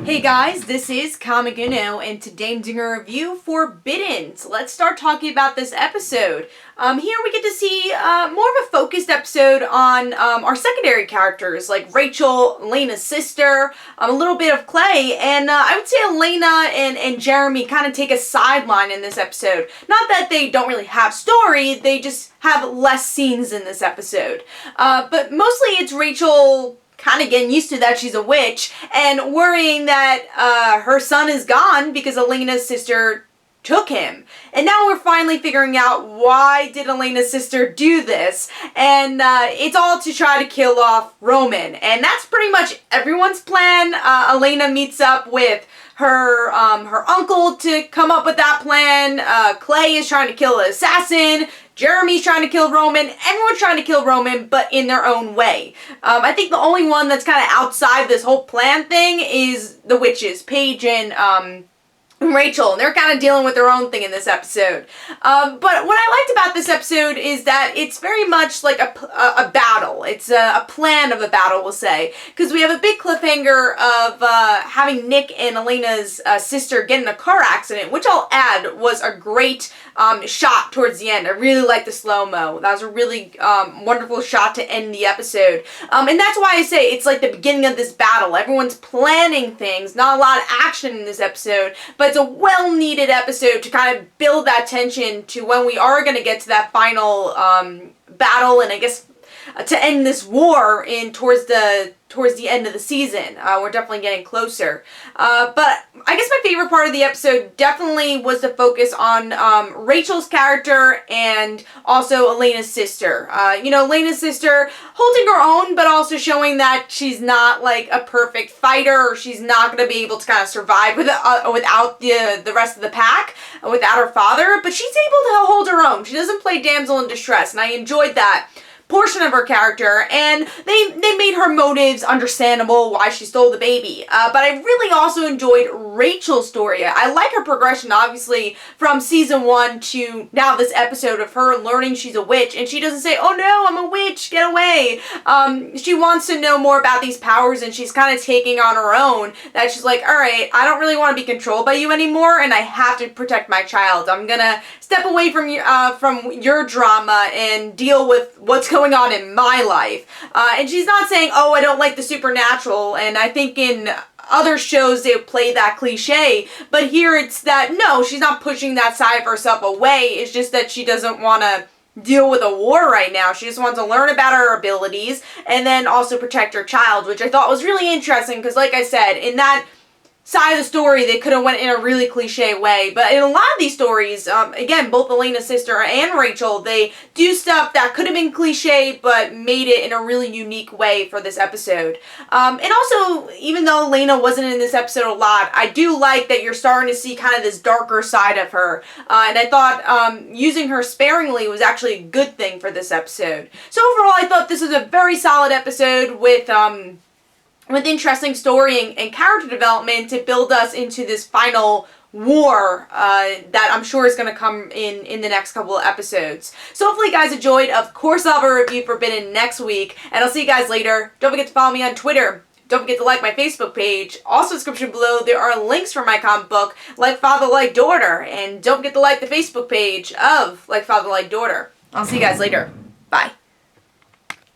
Hey guys, this is Comic Uno, and today I'm doing a review for Bitten. So let's start talking about this episode. Here we get to see more of a focused episode on our secondary characters, like Rachel, Elena's sister, a little bit of Clay, and I would say Elena and Jeremy kind of take a sideline in this episode. Not that they don't really have story, they just have less scenes in this episode. But mostly it's Rachel kind of getting used to that she's a witch and worrying that her son is gone because Elena's sister took him. And now we're finally figuring out why did Elena's sister do this, and it's all to try to kill off Roman. And that's pretty much everyone's plan. Elena meets up with her uncle to come up with that plan. Clay is trying to kill the assassin. Jeremy's trying to kill Roman. Everyone's trying to kill Roman, but in their own way. I think the only one that's kind of outside this whole plan thing is the witches, Paige and Rachel, and they're kind of dealing with their own thing in this episode. But what I liked about this episode is that it's very much like a battle. It's a plan of a battle, we'll say, because we have a big cliffhanger of having Nick and Elena's sister get in a car accident, which I'll add was a great shot towards the end. I really like the slow-mo. That was a really wonderful shot to end the episode. And that's why I say it's like the beginning of this battle. Everyone's planning things, not a lot of action in this episode, but it's a well-needed episode to kind of build that tension to when we are going to get to that final battle, and I guess to end this war towards the end of the season. We're definitely getting closer. But I guess my favorite part of the episode definitely was the focus on Rachel's character and also Elena's sister. Elena's sister holding her own, but also showing that she's not like a perfect fighter, or she's not going to be able to kind of survive without the rest of the pack, without her father, but she's able to hold her own. She doesn't play damsel in distress, and I enjoyed that portion of her character, and they made her motives understandable why she stole the baby. But I really also enjoyed Rachel's story. I like her progression, obviously, from season 1 to now this episode of her learning she's a witch, and she doesn't say, "Oh no, I'm a witch, get away." She wants to know more about these powers, and she's kind of taking on her own, that she's like, alright, I don't really want to be controlled by you anymore, and I have to protect my child. I'm gonna step away from your drama and deal with what's going on in my life. And she's not saying, oh, I don't like the supernatural, and I think in other shows they play that cliche, but here it's that, no, she's not pushing that side of herself away. It's just that she doesn't want to deal with a war right now. She just wants to learn about her abilities and then also protect her child, which I thought was really interesting, because like I said, in that side of the story, they could have went in a really cliche way, but in a lot of these stories, again, both Elena's sister and Rachel, they do stuff that could have been cliche, but made it in a really unique way for this episode. And also, even though Elena wasn't in this episode a lot, I do like that you're starting to see kind of this darker side of her, and I thought using her sparingly was actually a good thing for this episode. So overall, I thought this was a very solid episode with interesting story and character development to build us into this final war that I'm sure is going to come in the next couple of episodes. So hopefully you guys enjoyed. Of course I'll have a review for Bitten next week, and I'll see you guys later. Don't forget to follow me on Twitter. Don't forget to like my Facebook page. Also, description below, there are links for my comic book, Like Father, Like Daughter. And don't forget to like the Facebook page of Like Father, Like Daughter. I'll see you guys later. Bye.